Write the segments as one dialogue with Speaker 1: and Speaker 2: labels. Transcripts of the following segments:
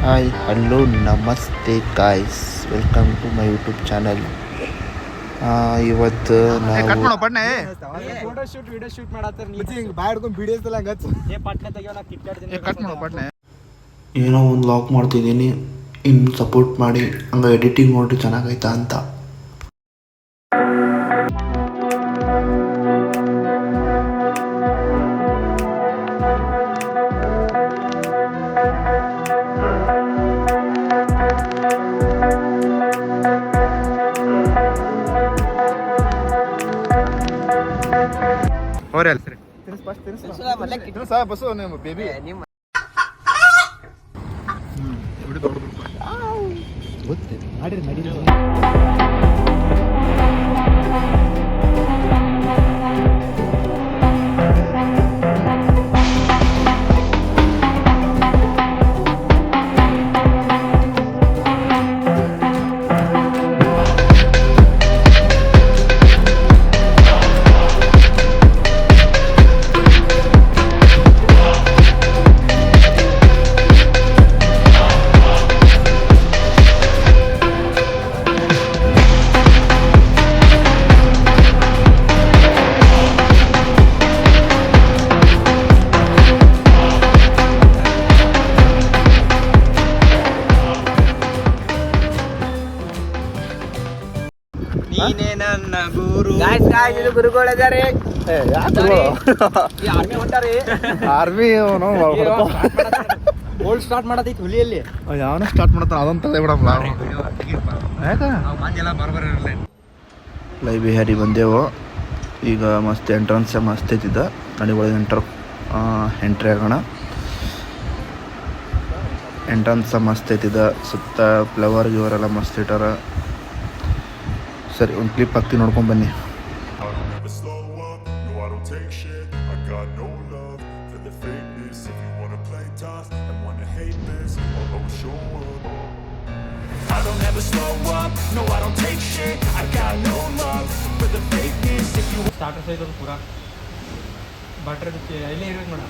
Speaker 1: Hi hello ನಮಸ್ತೆ guys, welcome to my YouTube channel. ಇವತ್ತು ನಾವು ಏನೋ ಒಂದು ಲಾಕ್ ಮಾಡ್ತಿದ್ದೀನಿ. ಇನ್ನು ಸಪೋರ್ಟ್ ಮಾಡಿ, ಹಂಗೆ ಎಡಿಟಿಂಗ್ ನೋಡಿ ಚೆನ್ನಾಗೈತಾ ಅಂತ.
Speaker 2: ನೀನೇ ನನ್ನ ಗುರು.
Speaker 3: ಇದು ಗುರುಗಳಿದ್ದಾರೆ. ಆರ್ಮಿ ಹೊಂಟಾರಿ.
Speaker 1: ಆರ್ಮಿ
Speaker 3: ಗೋಲ್ಡ್ ಸ್ಟಾರ್ಟ್ ಮಾಡತೈತಿ ಹುಲಿಯಲ್ಲಿ.
Speaker 1: ಯಾವನ ಸ್ಟಾರ್ಟ್ ಮಾಡ್ತಾನೆ ಅದೊಂದು ತಲೆ ಬಿಡಮ್ಮ. ಲೈ ಬಿಹಾರಿ ಬಂದೆವು ಈಗ. ಮಸ್ತ್ ಎಂಟ್ರನ್ಸ್ ಮಸ್ತ್ ಐತಿದ್ದ. ನಡಿ ಒಳಗೆ ಎಂಟ್ರಿ ಆಗೋಣ. ಎಂಟ್ರನ್ಸ್ ಮಸ್ತ್ ಐತಿದ್ದ. ಸುತ್ತ ಫ್ಲವರ್ ಗಿವರೆಲ್ಲ ಮಸ್ತ್ ಇಟ್ಟಾರ. ಸರಿ, ಒಂದು ಕ್ಲಿಪ್ ಹಾಕ್ತೀನಿ, ನೋಡ್ಕೊಂಡು ಬನ್ನಿ.
Speaker 3: ಸ್ಟಾರ್ಟರ್ಸ್ ಐತೆ ಪೂರಾ ಬಟ್ರ್ ಎಲ್ಲಿ ಇರ್ಬೇಕು ನೋಡ.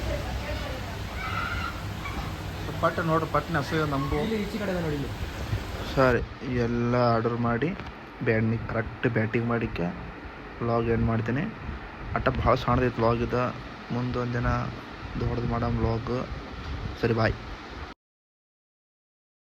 Speaker 1: ಪಟ್ಟು ನೋಡ್ರಿ, ಪಟ್ಟಿನ ಹಸು ನಮಗೂ.
Speaker 3: ಈಚೆ ಕಡೆ ನೋಡಿ.
Speaker 1: ಸರಿ, ಎಲ್ಲ ಆರ್ಡರ್ ಮಾಡಿ ಕರೆಕ್ಟ್ ಬ್ಯಾಟಿಂಗ್ ಮಾಡಿಕ್ಕೆ ವ್ಲಾಗ್ ಎಂಡ್ ಮಾಡ್ತೀನಿ. ಅಟ್ಟ ಭಾಳ ಸಣ್ಣದೈತೆ ವ್ಲಾಗ್ ಇದೆ. ಮುಂದೊಂದು ದಿನ ದೊಡ್ಡದು ಮಾಡೋ ವ್ಲಾಗ್. ಸರಿ, ಬಾಯ್.